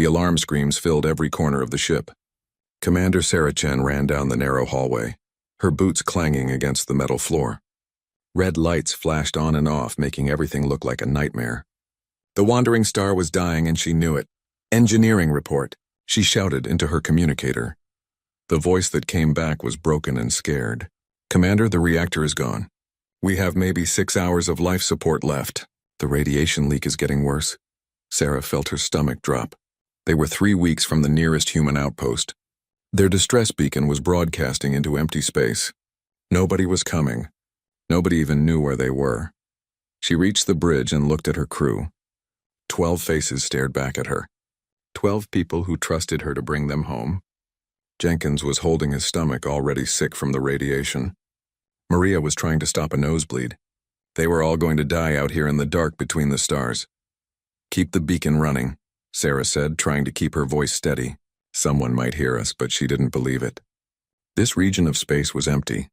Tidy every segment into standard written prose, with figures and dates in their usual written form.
The alarm screams filled every corner of the ship. Commander Sarah Chen ran down the narrow hallway, her boots clanging against the metal floor. Red lights flashed on and off, making everything look like a nightmare. The wandering star was dying and she knew it. "Engineering report," she shouted into her communicator. The voice that came back was broken and scared. "Commander, the reactor is gone. We have maybe 6 hours of life support left. The radiation leak is getting worse." Sarah felt her stomach drop. They were 3 weeks from the nearest human outpost. Their distress beacon was broadcasting into empty space. Nobody was coming. Nobody even knew where they were. She reached the bridge and looked at her crew. 12 faces stared back at her. 12 people who trusted her to bring them home. Jenkins was holding his stomach, already sick from the radiation. Maria was trying to stop a nosebleed. They were all going to die out here in the dark between the stars. "Keep the beacon running," Sarah said, trying to keep her voice steady. Someone might hear us, but she didn't believe it. This region of space was empty.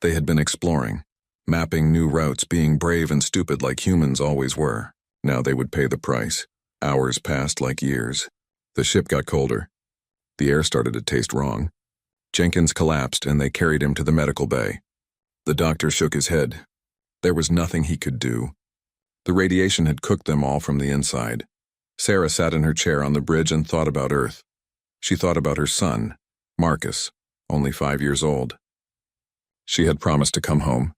They had been exploring, mapping new routes, being brave and stupid like humans always were. Now they would pay the price. Hours passed like years. The ship got colder. The air started to taste wrong. Jenkins collapsed and they carried him to the medical bay. The doctor shook his head. There was nothing he could do. The radiation had cooked them all from the inside. Sarah sat in her chair on the bridge and thought about Earth. She thought about her son, Marcus, only 5 years old. She had promised to come home.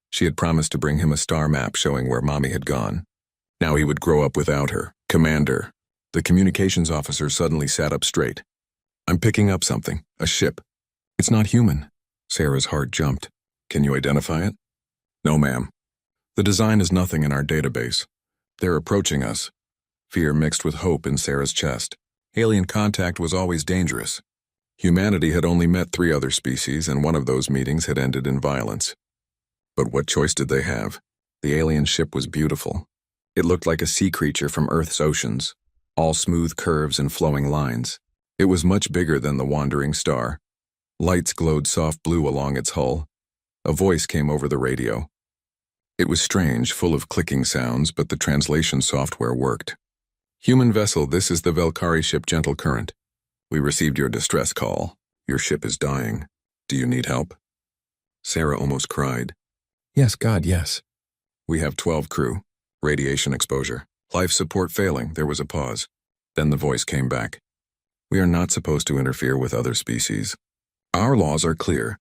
She had promised to bring him a star map showing where Mommy had gone. Now he would grow up without her. "Commander." The communications officer suddenly sat up straight. "I'm picking up something. A ship. It's not human." Sarah's heart jumped. "Can you identify it?" "No, ma'am. The design is nothing in our database. They're approaching us." Fear mixed with hope in Sarah's chest. Alien contact was always dangerous. Humanity had only met 3 other species, and one of those meetings had ended in violence. But what choice did they have? The alien ship was beautiful. It looked like a sea creature from Earth's oceans, all smooth curves and flowing lines. It was much bigger than the wandering star. Lights glowed soft blue along its hull. A voice came over the radio. It was strange, full of clicking sounds, but the translation software worked. "Human vessel, this is the Velkari ship Gentle Current. We received your distress call. Your ship is dying. Do you need help?" Sarah almost cried. "Yes, God, yes." "We have 12 crew. Radiation exposure. Life support failing." There was a pause. Then the voice came back. "We are not supposed to interfere with other species. Our laws are clear.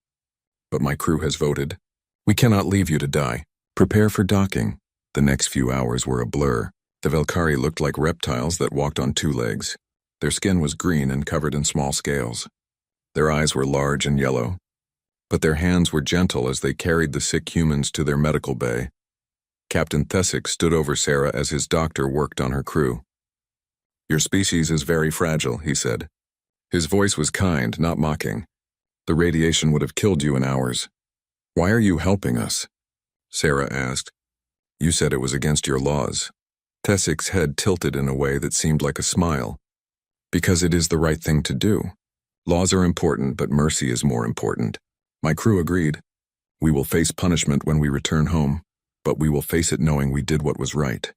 But my crew has voted. We cannot leave you to die. Prepare for docking." The next few hours were a blur. The Velkari looked like reptiles that walked on 2 legs. Their skin was green and covered in small scales. Their eyes were large and yellow. But their hands were gentle as they carried the sick humans to their medical bay. Captain Thesick stood over Sarah as his doctor worked on her crew. "Your species is very fragile," he said. His voice was kind, not mocking. "The radiation would have killed you in hours." "Why are you helping us?" Sarah asked. "You said it was against your laws." Thesick's head tilted in a way that seemed like a smile. "Because it is the right thing to do. Laws are important, but mercy is more important." My crew agreed. "We will face punishment when we return home, but we will face it knowing we did what was right."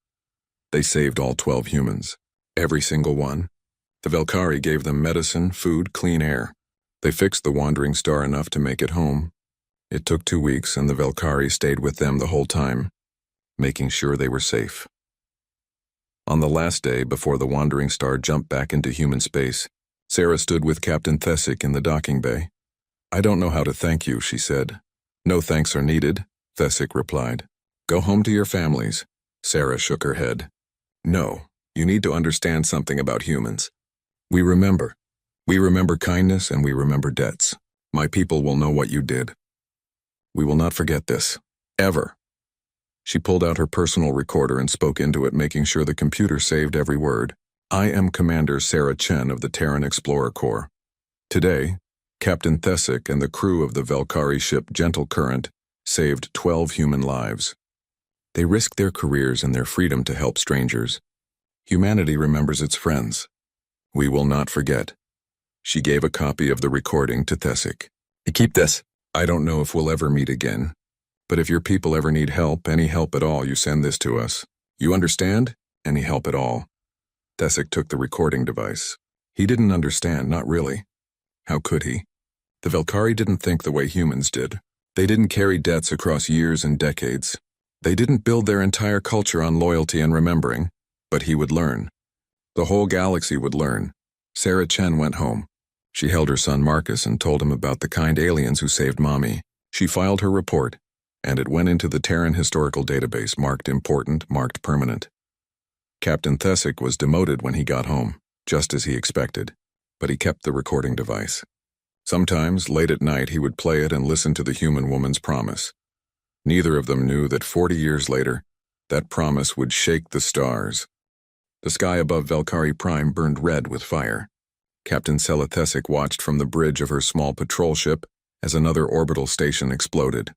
They saved all 12 humans. Every single one. The Velkari gave them medicine, food, clean air. They fixed the wandering star enough to make it home. It took 2 weeks, and the Velkari stayed with them the whole time, making sure they were safe. On the last day, before the wandering star jumped back into human space, Sarah stood with Captain Thesick in the docking bay. "I don't know how to thank you," she said. "No thanks are needed," Thesick replied. "Go home to your families." Sarah shook her head. "No, you need to understand something about humans. We remember. We remember kindness and we remember debts. My people will know what you did. We will not forget this. Ever." She pulled out her personal recorder and spoke into it, making sure the computer saved every word. "I am Commander Sarah Chen of the Terran Explorer Corps. Today, Captain Thesick and the crew of the Velkari ship Gentle Current saved 12 human lives. They risked their careers and their freedom to help strangers. Humanity remembers its friends. We will not forget." She gave a copy of the recording to Thesick. "Keep this. I don't know if we'll ever meet again. But if your people ever need help, any help at all, you send this to us. You understand? Any help at all." Thesic took the recording device. He didn't understand, not really. How could he? The Velkari didn't think the way humans did. They didn't carry debts across years and decades. They didn't build their entire culture on loyalty and remembering. But he would learn. The whole galaxy would learn. Sarah Chen went home. She held her son Marcus and told him about the kind aliens who saved Mommy. She filed her report, and it went into the Terran historical database, marked important, marked permanent. Captain Thesic was demoted when he got home, just as he expected, but he kept the recording device. Sometimes, late at night, he would play it and listen to the human woman's promise. Neither of them knew that 40 years later, that promise would shake the stars. The sky above Velkari Prime burned red with fire. Captain Sela Thesic watched from the bridge of her small patrol ship as another orbital station exploded.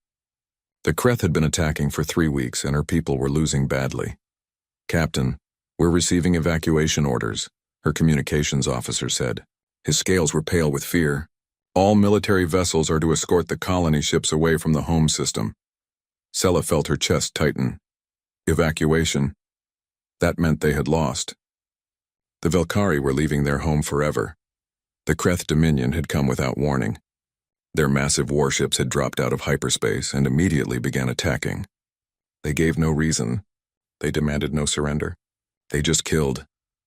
The Kreth had been attacking for 3 weeks and her people were losing badly. "Captain, we're receiving evacuation orders," her communications officer said. His scales were pale with fear. "All military vessels are to escort the colony ships away from the home system." Sela felt her chest tighten. Evacuation. That meant they had lost. The Velkari were leaving their home forever. The Kreth Dominion had come without warning. Their massive warships had dropped out of hyperspace and immediately began attacking. They gave no reason. They demanded no surrender. They just killed.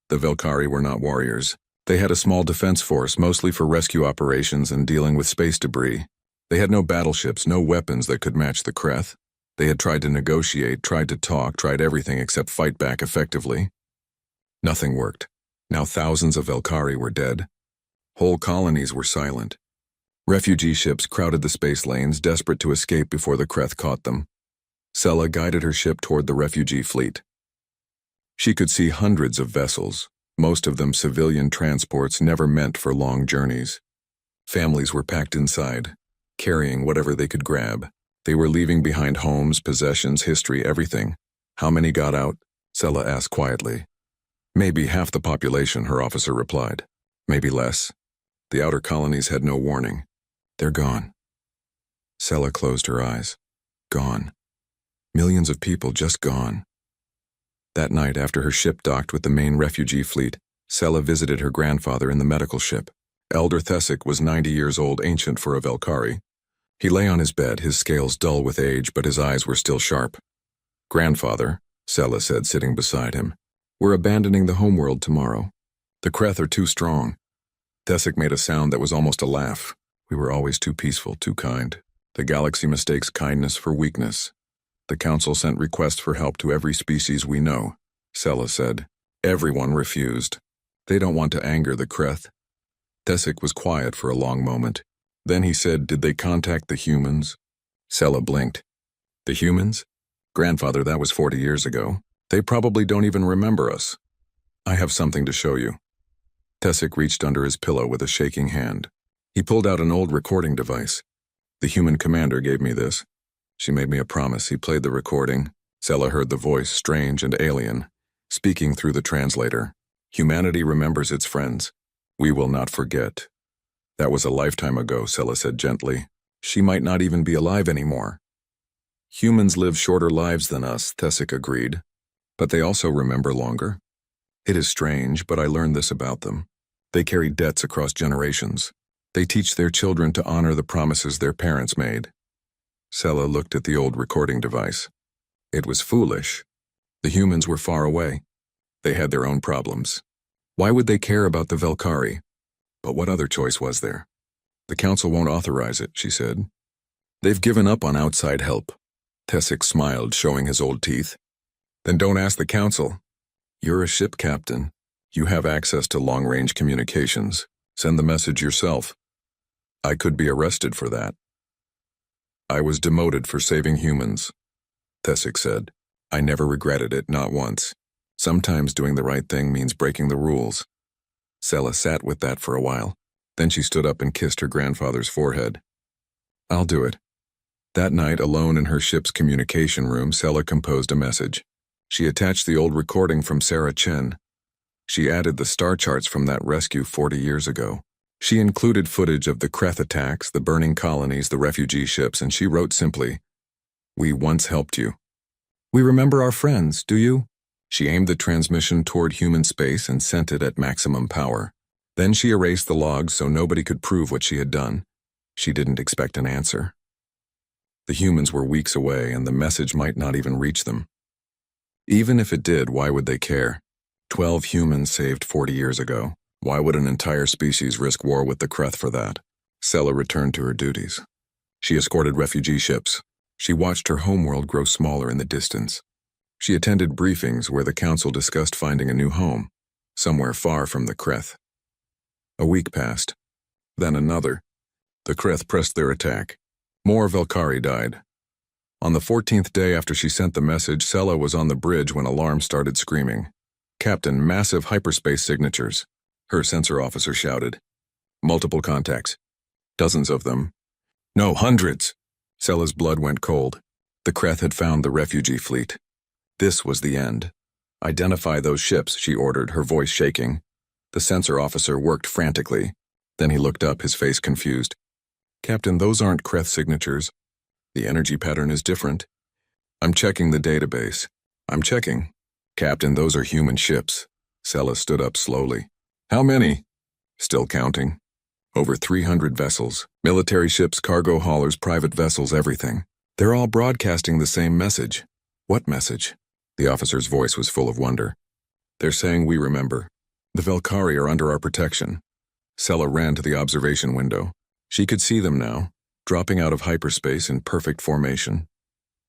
The Velkari were not warriors. They had a small defense force, mostly for rescue operations and dealing with space debris. They had no battleships, no weapons that could match the Kreth. They had tried to negotiate, tried to talk, tried everything except fight back effectively. Nothing worked. Now thousands of Velkari were dead. Whole colonies were silent. Refugee ships crowded the space lanes, desperate to escape before the Kreth caught them. Sela guided her ship toward the refugee fleet. She could see hundreds of vessels, most of them civilian transports never meant for long journeys. Families were packed inside, carrying whatever they could grab. They were leaving behind homes, possessions, history, everything. "How many got out?" Sela asked quietly. "Maybe half the population," her officer replied. "Maybe less. The outer colonies had no warning. They're gone." Sela closed her eyes. Gone. Millions of people just gone. That night, after her ship docked with the main refugee fleet, Sela visited her grandfather in the medical ship. Elder Thesic was 90 years old, ancient for a Velkari. He lay on his bed, his scales dull with age, but his eyes were still sharp. "Grandfather," Sela said, sitting beside him, "we're abandoning the homeworld tomorrow. The Kreth are too strong." Thesic made a sound that was almost a laugh. "We were always too peaceful, too kind. The galaxy mistakes kindness for weakness. The Council sent requests for help to every species we know," Sela said. "Everyone refused. They don't want to anger the Kreth." Thesic was quiet for a long moment. Then he said, "Did they contact the humans?" Sela blinked. "The humans? Grandfather, that was 40 years ago. They probably don't even remember us. I have something to show you." Thesic reached under his pillow with a shaking hand. He pulled out an old recording device. "The human commander gave me this. She made me a promise." He played the recording. Sela heard the voice, strange and alien, speaking through the translator. "Humanity remembers its friends. We will not forget." "That was a lifetime ago," Sela said gently. "She might not even be alive anymore." "Humans live shorter lives than us," Thesic agreed. "But they also remember longer. It is strange, but I learned this about them. They carry debts across generations. They teach their children to honor the promises their parents made." Sela looked at the old recording device. It was foolish. The humans were far away. They had their own problems. Why would they care about the Velkari? But what other choice was there? "The Council won't authorize it," she said. "They've given up on outside help." Thesic smiled, showing his old teeth. "Then don't ask the Council. You're a ship captain. You have access to long-range communications. Send the message yourself." "I could be arrested for that." "I was demoted for saving humans," Thesic said. "I never regretted it, not once. Sometimes doing the right thing means breaking the rules." Sela sat with that for a while. Then she stood up and kissed her grandfather's forehead. "I'll do it." That night, alone in her ship's communication room, Sela composed a message. She attached the old recording from Sarah Chen. She added the star charts from that rescue 40 years ago. She included footage of the Kreth attacks, the burning colonies, the refugee ships, and she wrote simply, "We once helped you. We remember our friends, do you?" She aimed the transmission toward human space and sent it at maximum power. Then she erased the logs so nobody could prove what she had done. She didn't expect an answer. The humans were weeks away, and the message might not even reach them. Even if it did, why would they care? 12 humans saved 40 years ago. Why would an entire species risk war with the Kreth for that? Sela returned to her duties. She escorted refugee ships. She watched her homeworld grow smaller in the distance. She attended briefings where the council discussed finding a new home, somewhere far from the Kreth. A week passed. Then another. The Kreth pressed their attack. More Velkari died. On the 14th day after she sent the message, Sela was on the bridge when alarm started screaming. "Captain, massive hyperspace signatures," her sensor officer shouted. "Multiple contacts. Dozens of them." "No, hundreds." Sela's blood went cold. The Kreth had found the refugee fleet. This was the end. "Identify those ships," she ordered, her voice shaking. The sensor officer worked frantically. Then he looked up, his face confused. "Captain, those aren't Kreth signatures. The energy pattern is different." "I'm checking the database." "I'm checking." "Captain, those are human ships." Sela stood up slowly. "How many?" "Still counting." "Over 300 vessels. Military ships, cargo haulers, private vessels, everything. They're all broadcasting the same message." "What message?" The officer's voice was full of wonder. "They're saying we remember. The Velkari are under our protection." Sela ran to the observation window. She could see them now, dropping out of hyperspace in perfect formation.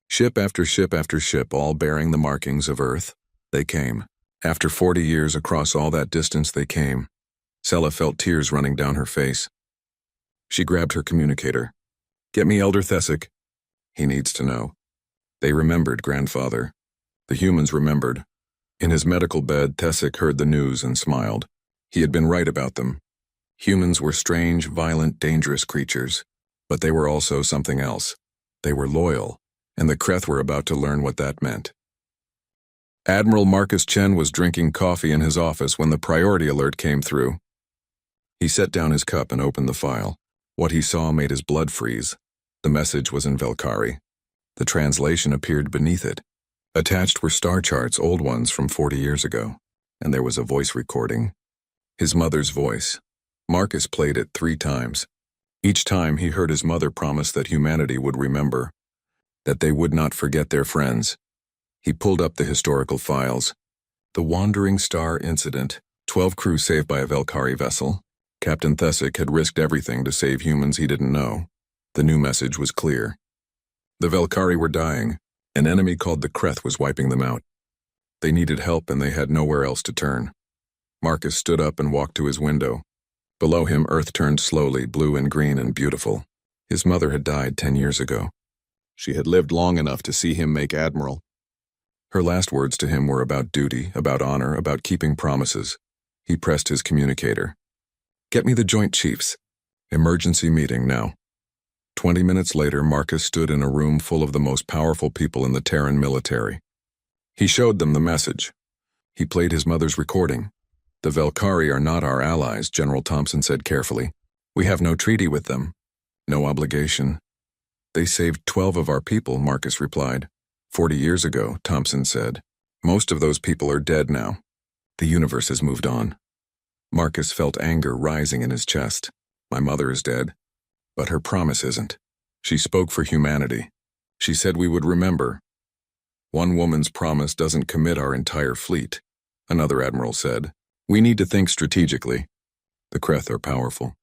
Ship after ship after ship, all bearing the markings of Earth. They came. After 40 years across all that distance, they came. Sela felt tears running down her face. She grabbed her communicator. "Get me Elder Thesic." "He needs to know." They remembered, grandfather. The humans remembered. In his medical bed, Thesic heard the news and smiled. He had been right about them. Humans were strange, violent, dangerous creatures. But they were also something else. They were loyal, and the Kreth were about to learn what that meant. Admiral Marcus Chen was drinking coffee in his office when the priority alert came through. He set down his cup and opened the file. What he saw made his blood freeze. The message was in Velkari. The translation appeared beneath it. Attached were star charts, old ones from 40 years ago, and there was a voice recording. His mother's voice. Marcus played it 3 times. Each time he heard his mother promise that humanity would remember, that they would not forget their friends. He pulled up the historical files. The Wandering Star incident, 12 crew saved by a Velkari vessel. Captain Thesic had risked everything to save humans he didn't know. The new message was clear. The Velkari were dying. An enemy called the Kreth was wiping them out. They needed help and they had nowhere else to turn. Marcus stood up and walked to his window. Below him, Earth turned slowly, blue and green and beautiful. His mother had died 10 years ago. She had lived long enough to see him make admiral. Her last words to him were about duty, about honor, about keeping promises. He pressed his communicator. "Get me the Joint Chiefs. Emergency meeting now." 20 minutes later, Marcus stood in a room full of the most powerful people in the Terran military. He showed them the message. He played his mother's recording. "The Velkari are not our allies," General Thompson said carefully. "We have no treaty with them. No obligation." "They saved 12 of our people," Marcus replied. 40 years ago, Thompson said. "Most of those people are dead now. The universe has moved on." Marcus felt anger rising in his chest. "My mother is dead. But her promise isn't. She spoke for humanity. She said we would remember. One woman's promise doesn't commit our entire fleet," another admiral said. "We need to think strategically. The Kreth are powerful.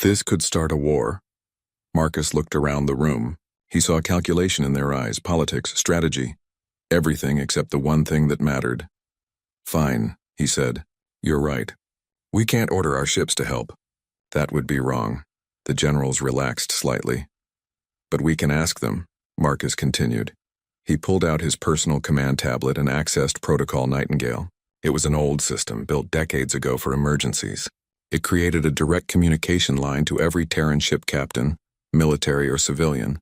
This could start a war." Marcus looked around the room. He saw calculation in their eyes, politics, strategy. Everything except the one thing that mattered. "Fine," he said. "You're right. We can't order our ships to help. That would be wrong." The generals relaxed slightly. "But we can ask them," Marcus continued. He pulled out his personal command tablet and accessed Protocol Nightingale. It was an old system built decades ago for emergencies. It created a direct communication line to every Terran ship captain, military or civilian.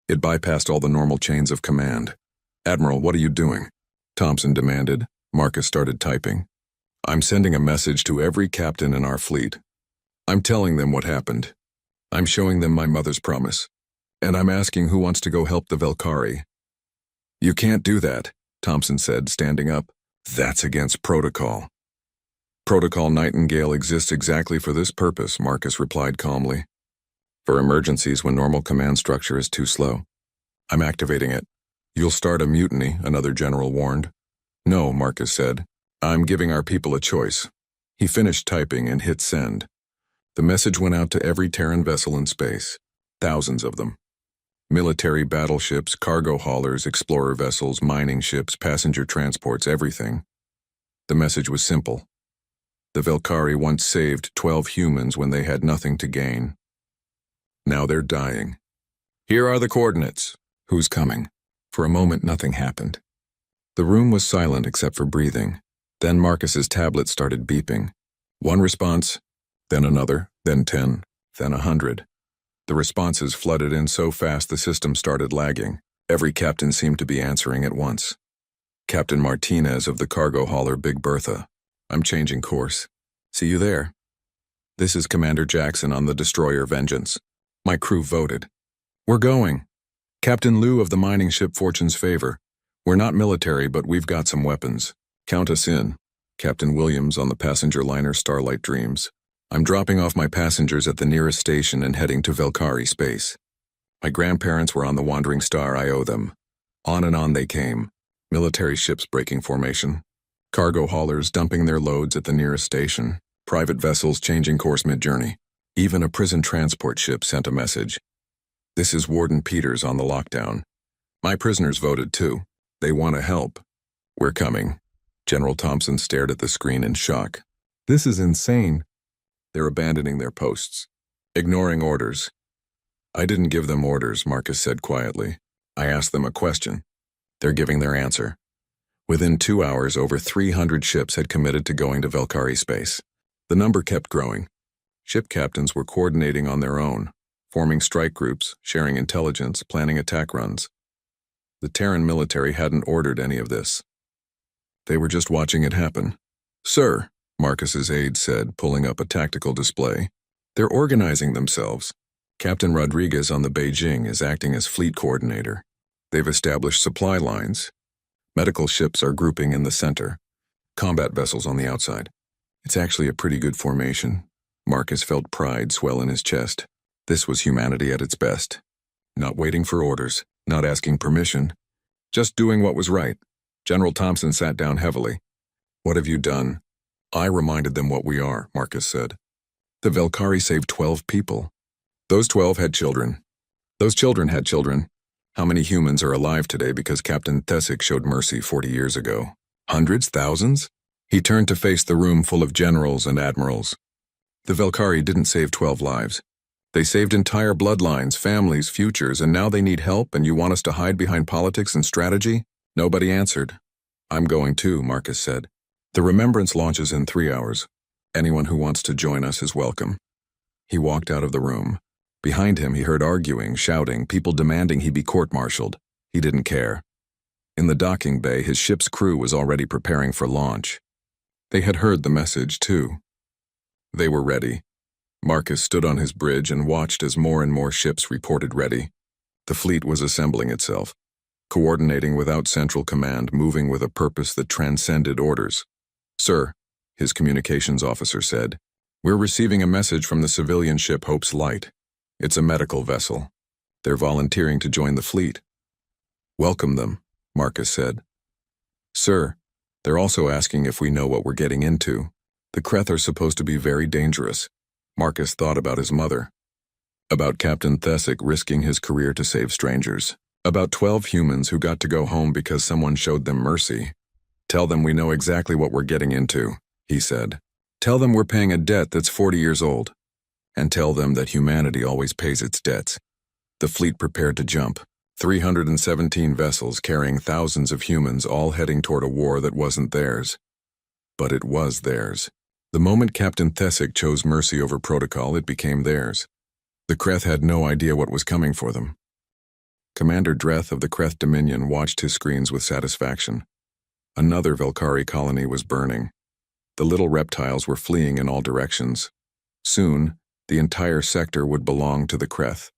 It bypassed all the normal chains of command. "Admiral, what are you doing?" Thompson demanded. Marcus started typing. "I'm sending a message to every captain in our fleet. I'm telling them what happened. I'm showing them my mother's promise. And I'm asking who wants to go help the Velkari." "You can't do that," Thompson said, standing up. That's against protocol. Protocol Nightingale exists exactly for this purpose, Marcus replied calmly. For emergencies when normal command structure is too slow. I'm activating it. You'll start a mutiny, another general warned. No, Marcus said. I'm giving our people a choice. He finished typing and hit send. The message went out to every Terran vessel in space. Thousands of them. Military battleships, cargo haulers, explorer vessels, mining ships, passenger transports, everything. The message was simple. The Velkari once saved 12 humans when they had nothing to gain. Now they're dying. Here are the coordinates. Who's coming? For a moment, nothing happened. The room was silent except for breathing. Then Marcus's tablet started beeping. One response, then another, then 10, then 100. The responses flooded in so fast the system started lagging. Every captain seemed to be answering at once. Captain Martinez of the cargo hauler Big Bertha. I'm changing course. See you there. This is Commander Jackson on the destroyer Vengeance. My crew voted. We're going. Captain Liu of the mining ship Fortune's Favor. We're not military, but we've got some weapons. Count us in. Captain Williams on the passenger liner Starlight Dreams. I'm dropping off my passengers at the nearest station and heading to Velkari space. My grandparents were on the Wandering Star, I owe them. On and on they came. Military ships breaking formation. Cargo haulers dumping their loads at the nearest station. Private vessels changing course mid-journey. Even a prison transport ship sent a message. This is Warden Peters on the lockdown. My prisoners voted too. They want to help. We're coming. General Thompson stared at the screen in shock. This is insane. They're abandoning their posts. Ignoring orders. I didn't give them orders, Marcus said quietly. I asked them a question. They're giving their answer. Within 2 hours, over 300 ships had committed to going to Velkari space. The number kept growing. Ship captains were coordinating on their own, forming strike groups, sharing intelligence, planning attack runs. The Terran military hadn't ordered any of this. They were just watching it happen. Sir, Marcus's aide said, pulling up a tactical display. They're organizing themselves. Captain Rodriguez on the Beijing is acting as fleet coordinator. They've established supply lines. Medical ships are grouping in the center. Combat vessels on the outside. It's actually a pretty good formation. Marcus felt pride swell in his chest. This was humanity at its best. Not waiting for orders, not asking permission. Just doing what was right. General Thompson sat down heavily. What have you done? I reminded them what we are, Marcus said. The Velkari saved 12 people. Those 12 had children. Those children had children. How many humans are alive today because Captain Thesic showed mercy 40 years ago? Hundreds? Thousands? He turned to face the room full of generals and admirals. The Velkari didn't save 12 lives. They saved entire bloodlines, families, futures, and now they need help and you want us to hide behind politics and strategy? Nobody answered. I'm going too, Marcus said. The Remembrance launches in 3 hours. Anyone who wants to join us is welcome. He walked out of the room. Behind him, he heard arguing, shouting, people demanding he be court-martialed. He didn't care. In the docking bay, his ship's crew was already preparing for launch. They had heard the message, too. They were ready. Marcus stood on his bridge and watched as more and more ships reported ready. The fleet was assembling itself, coordinating without central command, moving with a purpose that transcended orders. Sir, his communications officer said, we're receiving a message from the civilian ship Hope's Light. It's a medical vessel. They're volunteering to join the fleet. Welcome them, Marcus said. Sir, they're also asking if we know what we're getting into. The Kreth are supposed to be very dangerous. Marcus thought about his mother. About Captain Thesic risking his career to save strangers. About 12 humans who got to go home because someone showed them mercy. Tell them we know exactly what we're getting into, he said. Tell them we're paying a debt that's 40 years old. And tell them that humanity always pays its debts. The fleet prepared to jump. 317 vessels carrying thousands of humans all heading toward a war that wasn't theirs. But it was theirs. The moment Captain Thesic chose mercy over protocol, it became theirs. The Kreth had no idea what was coming for them. Commander Dreth of the Kreth Dominion watched his screens with satisfaction. Another Velkari colony was burning. The little reptiles were fleeing in all directions. Soon, the entire sector would belong to the Kreth.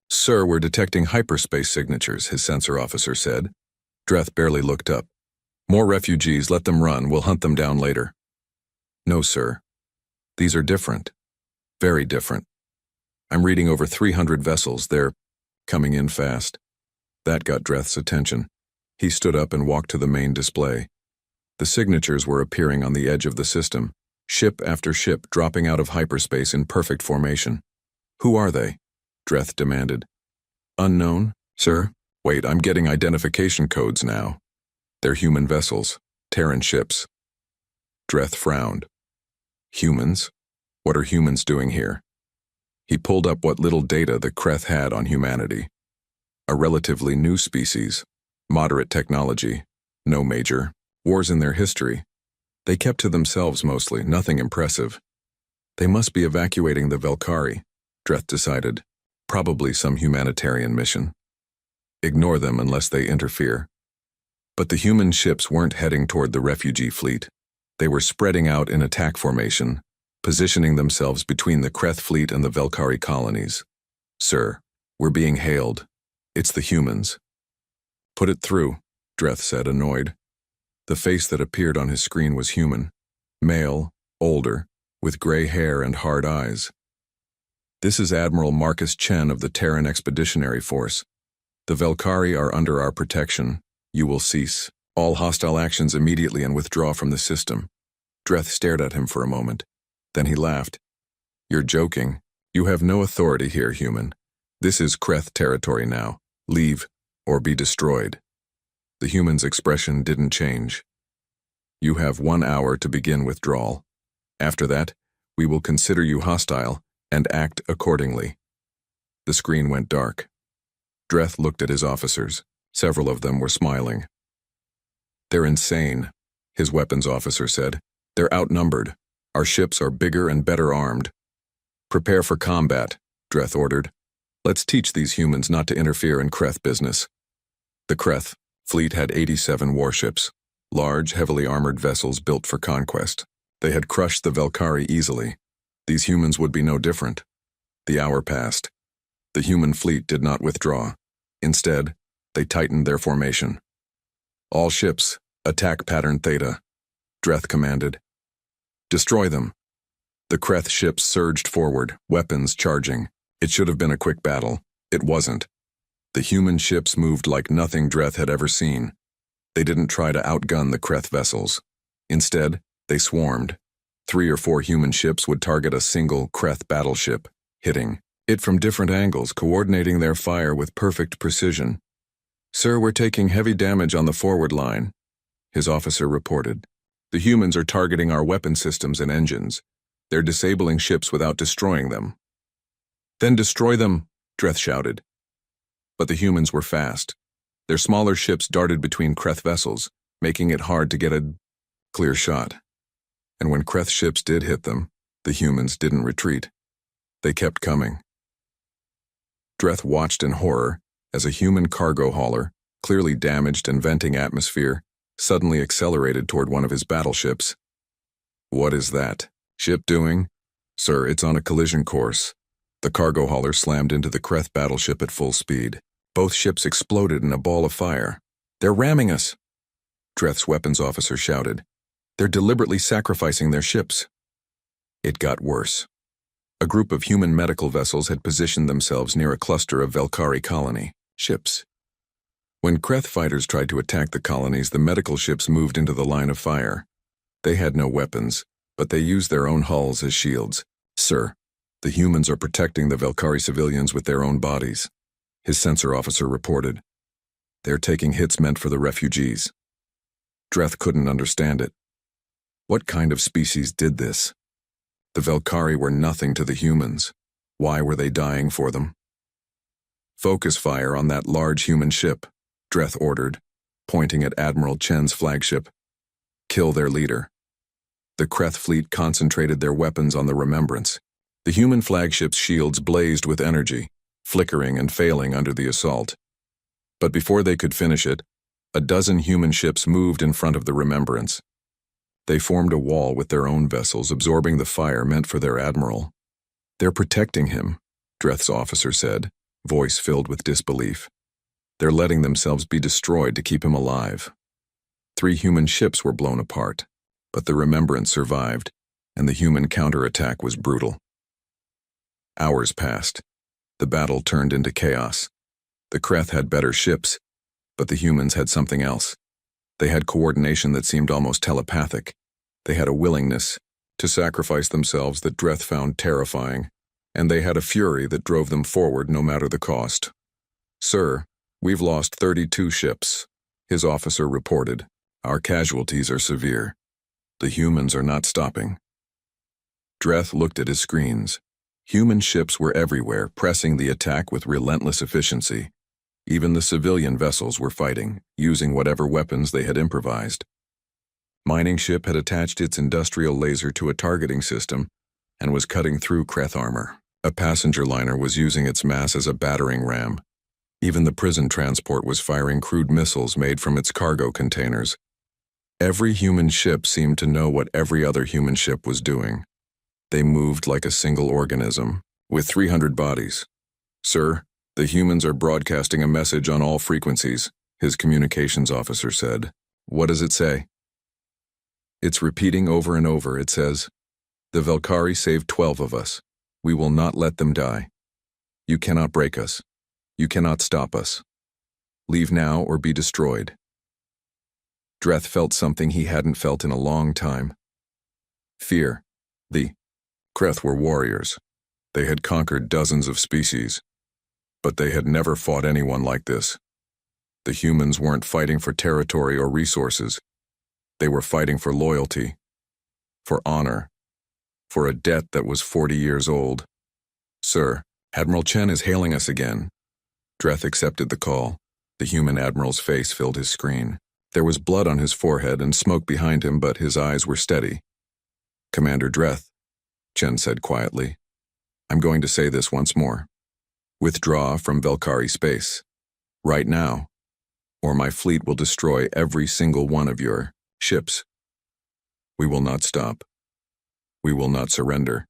Sir, we're detecting hyperspace signatures, his sensor officer said. Dreth barely looked up. More refugees, let them run, we'll hunt them down later. No, sir. These are different. Very different. I'm reading over 300 vessels. They're coming in fast. That got Dreth's attention. He stood up and walked to the main display. The signatures were appearing on the edge of the system, ship after ship dropping out of hyperspace in perfect formation. Who are they? Dreth demanded. Unknown, sir? Wait, I'm getting identification codes now. They're human vessels, Terran ships. Dreth frowned. Humans? What are humans doing here? He pulled up what little data the Kreth had on humanity. A relatively new species, moderate technology, no major wars in their history. They kept to themselves mostly, nothing impressive. They must be evacuating the Velkari, Dreth decided. Probably some humanitarian mission. Ignore them unless they interfere. But the human ships weren't heading toward the refugee fleet. They were spreading out in attack formation, positioning themselves between the Kreth fleet and the Velkari colonies. Sir, we're being hailed. It's the humans. Put it through, Dreth said, annoyed. The face that appeared on his screen was human. Male, older, with gray hair and hard eyes. This is Admiral Marcus Chen of the Terran Expeditionary Force. The Velkari are under our protection. You will cease all hostile actions immediately and withdraw from the system. Dreth stared at him for a moment. Then he laughed. You're joking. You have no authority here, human. This is Kreth territory now. Leave, or be destroyed. The human's expression didn't change. You have 1 hour to begin withdrawal. After that, we will consider you hostile and act accordingly. The screen went dark. Dreth looked at his officers. Several of them were smiling. They're insane, his weapons officer said. They're outnumbered. Our ships are bigger and better armed. Prepare for combat, Dreth ordered. Let's teach these humans not to interfere in Kreth business. The Kreth fleet had 87 warships, large, heavily armored vessels built for conquest. They had crushed the Velkari easily. These humans would be no different. The hour passed. The human fleet did not withdraw. Instead, they tightened their formation. All ships, attack pattern Theta, Dreth commanded. Destroy them. The Kreth ships surged forward, weapons charging. It should have been a quick battle. It wasn't. The human ships moved like nothing Dreth had ever seen. They didn't try to outgun the Kreth vessels. Instead, they swarmed. 3 or 4 human ships would target a single Kreth battleship, hitting it from different angles, coordinating their fire with perfect precision. Sir, we're taking heavy damage on the forward line, his officer reported. The humans are targeting our weapon systems and engines. They're disabling ships without destroying them. Then destroy them, Dreth shouted. But the humans were fast. Their smaller ships darted between Kreth vessels, making it hard to get a clear shot. And when Kreth ships did hit them, the humans didn't retreat. They kept coming. Dreth watched in horror as a human cargo hauler, clearly damaged and venting atmosphere, suddenly accelerated toward one of his battleships. What is that ship doing? Sir, it's on a collision course. The cargo hauler slammed into the Kreth battleship at full speed. Both ships exploded in a ball of fire. They're ramming us, Dreth's weapons officer shouted. They're deliberately sacrificing their ships. It got worse. A group of human medical vessels had positioned themselves near a cluster of Velkari colony ships. When Kreth fighters tried to attack the colonies, the medical ships moved into the line of fire. They had no weapons, but they used their own hulls as shields. Sir, the humans are protecting the Velkari civilians with their own bodies, his sensor officer reported. They're taking hits meant for the refugees. Dreth couldn't understand it. What kind of species did this? The Velkari were nothing to the humans. Why were they dying for them? Focus fire on that large human ship, Dreth ordered, pointing at Admiral Chen's flagship. Kill their leader. The Kreth fleet concentrated their weapons on the Remembrance. The human flagship's shields blazed with energy, flickering and failing under the assault. But before they could finish it, a dozen human ships moved in front of the Remembrance. They formed a wall with their own vessels, absorbing the fire meant for their admiral. They're protecting him, Dreth's officer said, voice filled with disbelief. They're letting themselves be destroyed to keep him alive. 3 human ships were blown apart, but the Remembrance survived, and the human counterattack was brutal. Hours passed. The battle turned into chaos. The Kreth had better ships, but the humans had something else. They had coordination that seemed almost telepathic. They had a willingness to sacrifice themselves that Dreth found terrifying, and they had a fury that drove them forward no matter the cost. "Sir, we've lost 32 ships," his officer reported. "Our casualties are severe. The humans are not stopping." Dreth looked at his screens. Human ships were everywhere, pressing the attack with relentless efficiency. Even the civilian vessels were fighting, using whatever weapons they had improvised. Mining ship had attached its industrial laser to a targeting system and was cutting through Kreth armor. A passenger liner was using its mass as a battering ram. Even the prison transport was firing crude missiles made from its cargo containers. Every human ship seemed to know what every other human ship was doing. They moved like a single organism, with 300 bodies. "Sir, the humans are broadcasting a message on all frequencies," his communications officer said. "What does it say?" "It's repeating over and over. It says, 'The Velkari saved 12 of us. We will not let them die. You cannot break us. You cannot stop us. Leave now or be destroyed.'" Dreth felt something he hadn't felt in a long time. Fear. The Kreth were warriors. They had conquered dozens of species, but they had never fought anyone like this. The humans weren't fighting for territory or resources. They were fighting for loyalty, for honor, for a debt that was 40 years old. "Sir, Admiral Chen is hailing us again." Dreth accepted the call. The human admiral's face filled his screen. There was blood on his forehead and smoke behind him, but his eyes were steady. "Commander Dreth," Chen said quietly, "I'm going to say this once more. Withdraw from Velkari space. Right now, or my fleet will destroy every single one of your ships. We will not stop. We will not surrender.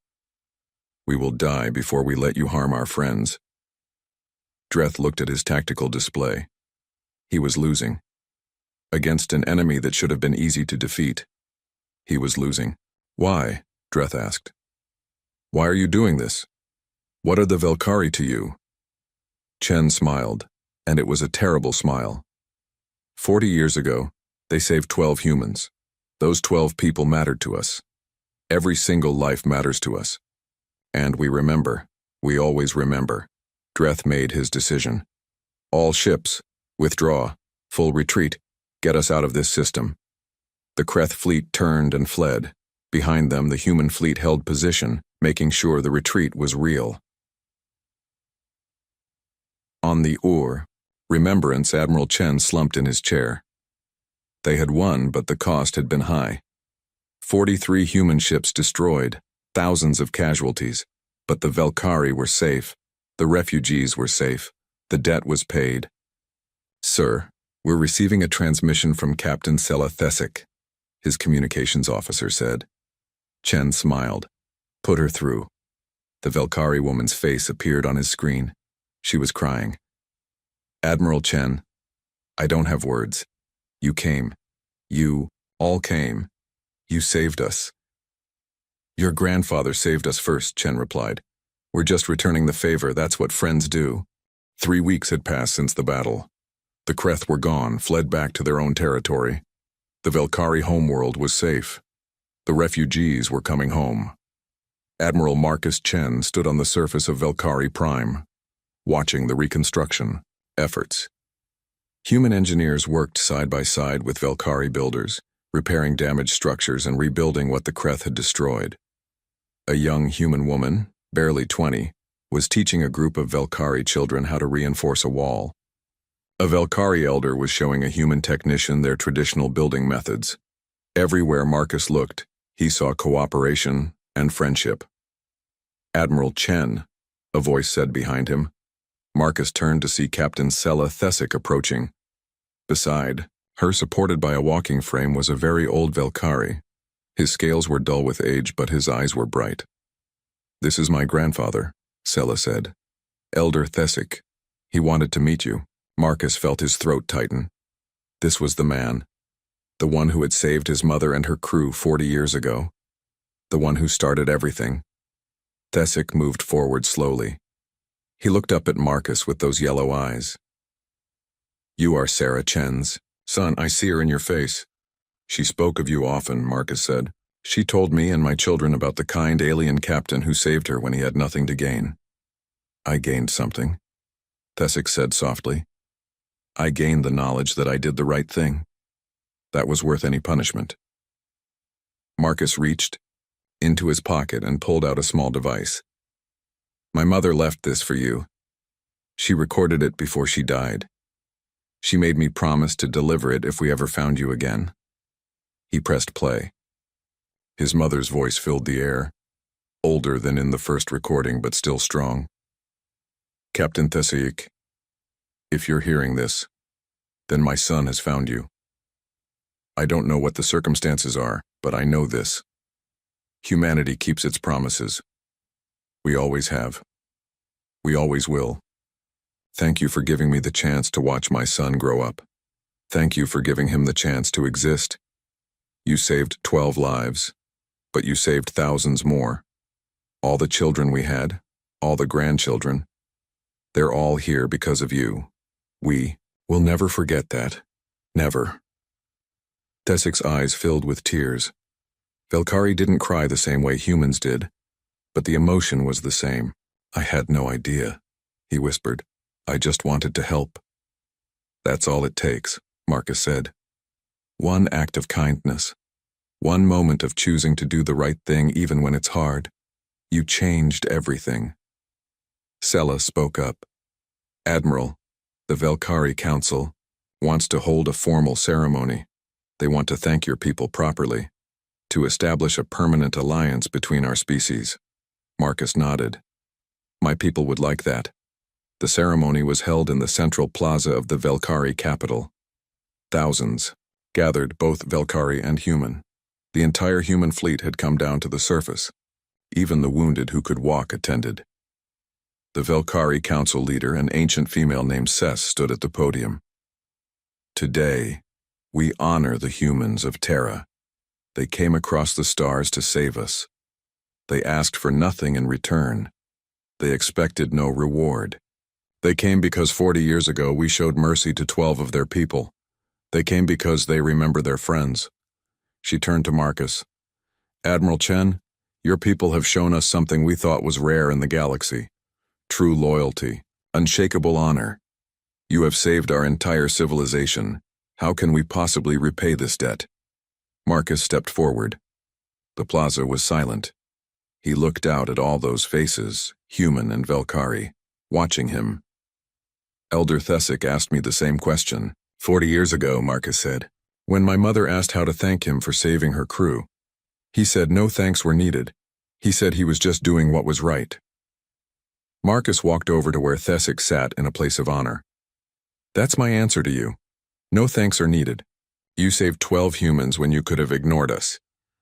We will die before we let you harm our friends." Dreth looked at his tactical display. He was losing. Against an enemy that should have been easy to defeat. He was losing. "Why?" Dreth asked. "Why are you doing this? What are the Velkari to you?" Chen smiled, and it was a terrible smile. 40 years ago, they saved 12 humans. Those 12 people mattered to us. Every single life matters to us. And we remember. We always remember. Dreth made his decision. "All ships, withdraw, full retreat, get us out of this system." The Kreth fleet turned and fled. Behind them, the human fleet held position, making sure the retreat was real. On the Remembrance, Admiral Chen slumped in his chair. They had won, but the cost had been high. 43 human ships destroyed, thousands of casualties, but the Velkari were safe. The refugees were safe. The debt was paid. "Sir, we're receiving a transmission from Captain Sela Thesic," his communications officer said. Chen smiled. "Put her through." The Velkari woman's face appeared on his screen. She was crying. "Admiral Chen, I don't have words. You came. You all came. You saved us." "Your grandfather saved us first," Chen replied. "We're just returning the favor. That's what friends do." 3 weeks had passed since the battle. The Kreth were gone, fled back to their own territory. The Velkari homeworld was safe. The refugees were coming home. Admiral Marcus Chen stood on the surface of Velkari Prime, watching the reconstruction efforts. Human engineers worked side by side with Velkari builders, repairing damaged structures and rebuilding what the Kreth had destroyed. A young human woman, barely 20, was teaching a group of Velkari children how to reinforce a wall. A Velkari elder was showing a human technician their traditional building methods. Everywhere Marcus looked, he saw cooperation and friendship. "Admiral Chen," a voice said behind him. Marcus turned to see Captain Sela Thesic approaching. Beside her, supported by a walking frame, was a very old Velkari. His scales were dull with age, but his eyes were bright. "This is my grandfather," Sela said. "Elder Thesic. He wanted to meet you." Marcus felt his throat tighten. This was the man. The one who had saved his mother and her crew 40 years ago. The one who started everything. Thesic moved forward slowly. He looked up at Marcus with those yellow eyes. You are Sarah Chen's son. I see her in your face. She spoke of you often, Marcus said. She told me and my children about the kind alien captain who saved her when he had nothing to gain. I gained something, Thesic said softly. I gained the knowledge that I did the right thing. That was worth any punishment. Marcus reached into his pocket and pulled out a small device. My mother left this for you. She recorded it before she died. She made me promise to deliver it if we ever found you again. He pressed play. His mother's voice filled the air, older than in the first recording but still strong. Captain Thesic, if you're hearing this, then my son has found you. I don't know what the circumstances are, but I know this. Humanity keeps its promises. We always have. We always will. Thank you for giving me the chance to watch my son grow up. Thank you for giving him the chance to exist. You saved 12 lives, but you saved thousands more. All the children we had, all the grandchildren, they're all here because of you. We will never forget that. Never. Thesic's eyes filled with tears. Velkari didn't cry the same way humans did, but the emotion was the same. I had no idea, he whispered. I just wanted to help. That's all it takes, Marcus said. One act of kindness. One moment of choosing to do the right thing even when it's hard. You changed everything. Sela spoke up. Admiral, the Velkari Council wants to hold a formal ceremony. They want to thank your people properly, to establish a permanent alliance between our species. Marcus nodded. My people would like that. The ceremony was held in the central plaza of the Velkari capital. Thousands gathered, both Velkari and human. The entire human fleet had come down to the surface. Even the wounded who could walk attended. The Velkari council leader, an ancient female named Ses, stood at the podium. Today, we honor the humans of Terra. They came across the stars to save us. They asked for nothing in return. They expected no reward. They came because 40 years ago we showed mercy to 12 of their people. They came because they remember their friends. She turned to Marcus. Admiral Chen, your people have shown us something we thought was rare in the galaxy. True loyalty, unshakable honor. You have saved our entire civilization. How can we possibly repay this debt? Marcus stepped forward. The plaza was silent. He looked out at all those faces, human and Velkari, watching him. Elder Thesic asked me the same question. 40 years ago, Marcus said, when my mother asked how to thank him for saving her crew. He said no thanks were needed. He said he was just doing what was right. Marcus walked over to where Thesic sat in a place of honor. That's my answer to you. No thanks are needed. You saved 12 humans when you could have ignored us.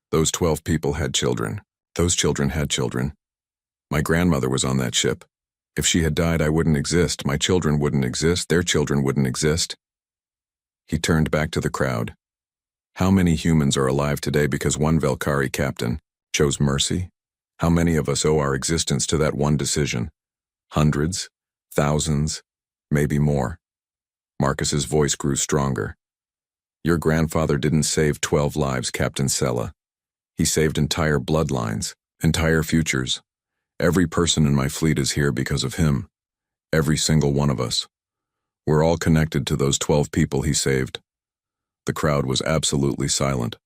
Those 12 people had children. Those children had children. My grandmother was on that ship. If she had died, I wouldn't exist. My children wouldn't exist. Their children wouldn't exist. He turned back to the crowd. How many humans are alive today because one Velkari captain chose mercy? How many of us owe our existence to that one decision? Hundreds? Thousands? Maybe more. Marcus's voice grew stronger. Your grandfather didn't save 12 lives, Captain Sela. He saved entire bloodlines, entire futures. Every person in my fleet is here because of him. Every single one of us. We're all connected to those 12 people he saved. The crowd was absolutely silent.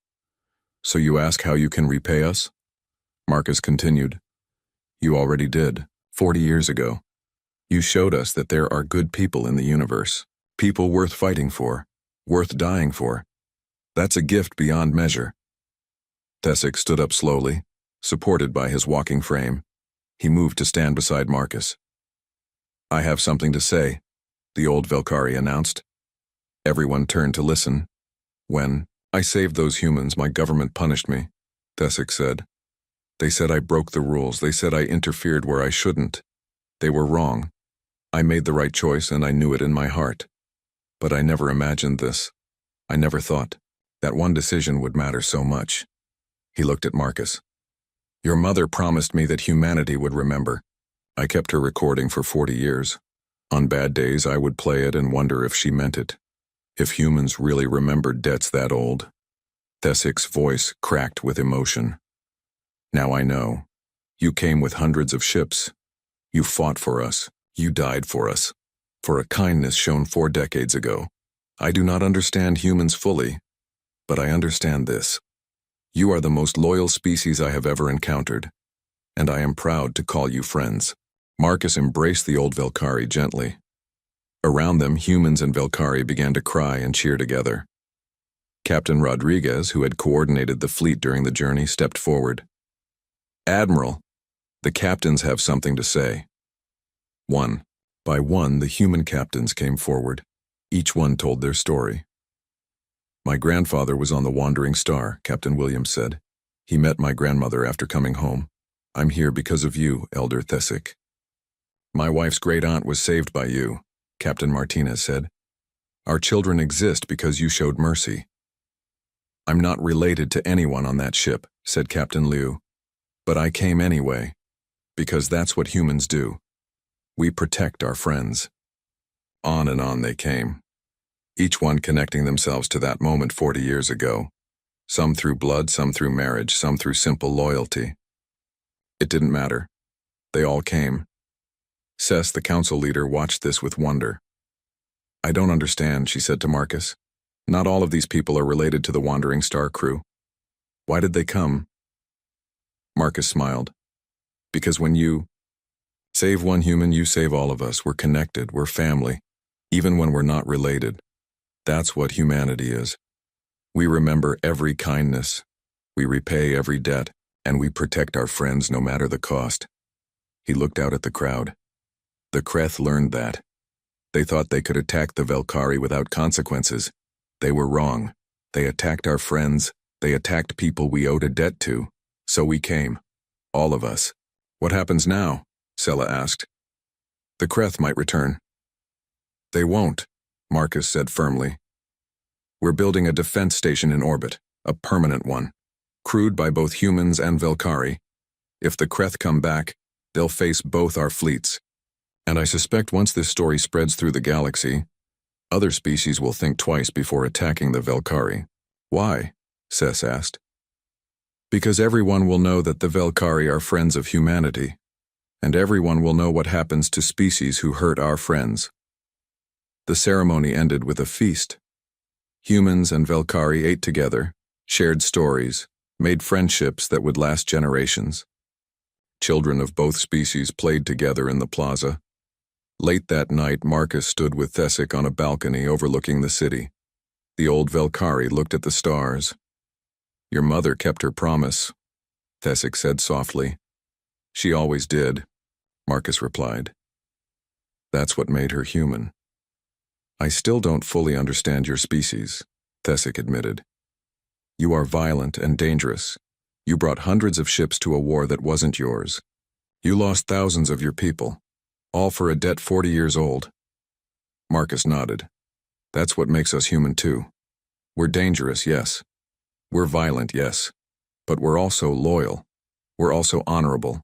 So you ask how you can repay us? Marcus continued. You already did, 40 years ago. You showed us that there are good people in the universe. People worth fighting for, worth dying for. That's a gift beyond measure. Thesic stood up slowly, supported by his walking frame. He moved to stand beside Marcus. I have something to say, the old Velkari announced. Everyone turned to listen. When I saved those humans, my government punished me, Thesic said. They said I broke the rules. They said I interfered where I shouldn't. They were wrong. I made the right choice and I knew it in my heart. But I never imagined this. I never thought. That one decision would matter so much. He looked at Marcus. Your mother promised me that humanity would remember. I kept her recording for 40 years. On bad days, I would play it and wonder if she meant it. If humans really remembered debts that old. Thesik's voice cracked with emotion. Now I know. You came with hundreds of ships. You fought for us. You died for us. For a kindness shown 4 decades ago. I do not understand humans fully, but I understand this. You are the most loyal species I have ever encountered, and I am proud to call you friends. Marcus embraced the old Velkari gently. Around them, humans and Velkari began to cry and cheer together. Captain Rodriguez, who had coordinated the fleet during the journey, stepped forward. Admiral, the captains have something to say. One by one, the human captains came forward. Each one told their story. My grandfather was on the Wandering Star, Captain Williams said. He met my grandmother after coming home. I'm here because of you, Elder Thesik. My wife's great-aunt was saved by you, Captain Martinez said. Our children exist because you showed mercy. I'm not related to anyone on that ship, said Captain Liu. But I came anyway, because that's what humans do. We protect our friends. On and on they came, each one connecting themselves to that moment 40 years ago. Some through blood, some through marriage, some through simple loyalty. It didn't matter. They all came. Cess, the council leader, watched this with wonder. I don't understand, she said to Marcus. Not all of these people are related to the Wandering Star crew. Why did they come? Marcus smiled. Because when you save one human, you save all of us. We're connected, we're family, even when we're not related. That's what humanity is. We remember every kindness, we repay every debt, and we protect our friends no matter the cost. He looked out at the crowd. The Kreth learned that. They thought they could attack the Velkari without consequences. They were wrong. They attacked our friends. They attacked people we owed a debt to. So we came. All of us. What happens now? Sela asked. The Kreth might return. They won't, Marcus said firmly. We're building a defense station in orbit, a permanent one, crewed by both humans and Velkari. If the Kreth come back, they'll face both our fleets. And I suspect once this story spreads through the galaxy, other species will think twice before attacking the Velkari. Why? Cess asked. Because everyone will know that the Velkari are friends of humanity, and everyone will know what happens to species who hurt our friends. The ceremony ended with a feast. Humans and Velkari ate together, shared stories, made friendships that would last generations. Children of both species played together in the plaza. Late that night, Marcus stood with Thesik on a balcony overlooking the city. The old Velkari looked at the stars. Your mother kept her promise, Thesik said softly. She always did, Marcus replied. That's what made her human. I still don't fully understand your species, Thesik admitted. You are violent and dangerous. You brought hundreds of ships to a war that wasn't yours. You lost thousands of your people, all for a debt 40 years old. Marcus nodded. That's what makes us human too. We're dangerous, yes. We're violent, yes. But we're also loyal. We're also honorable.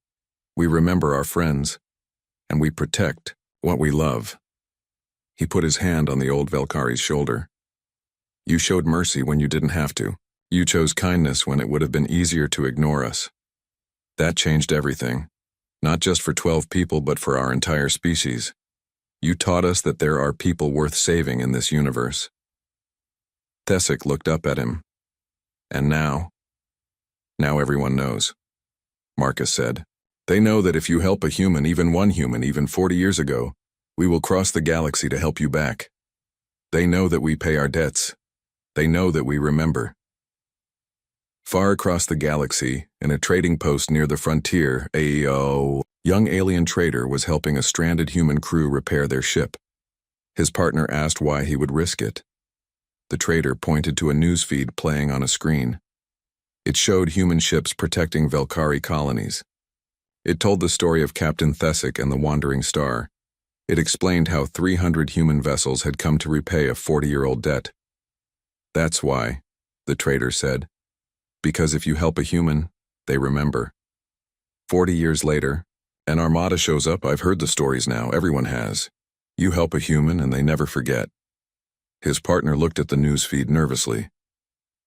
We remember our friends. And we protect what we love. He put his hand on the old Velkari's shoulder. You showed mercy when you didn't have to. You chose kindness when it would have been easier to ignore us. That changed everything. Not just for 12 people, but for our entire species. You taught us that there are people worth saving in this universe. Thesik looked up at him. And now everyone knows, Marcus said. They know that if you help a human, even one human, even 40 years ago, we will cross the galaxy to help you back. They know that we pay our debts. They know that we remember. Far across the galaxy, in a trading post near the frontier, a young alien trader was helping a stranded human crew repair their ship. His partner asked why he would risk it. The trader pointed to a newsfeed playing on a screen. It showed human ships protecting Velkari colonies. It told the story of Captain Thesik and the Wandering Star. It explained how 300 human vessels had come to repay a 40-year-old debt. That's why, the trader said. Because if you help a human, they remember. 40 years later, an armada shows up. I've heard the stories now, everyone has. You help a human and they never forget. His partner looked at the news feed nervously.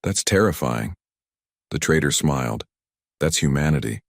That's terrifying. The trader smiled. That's humanity.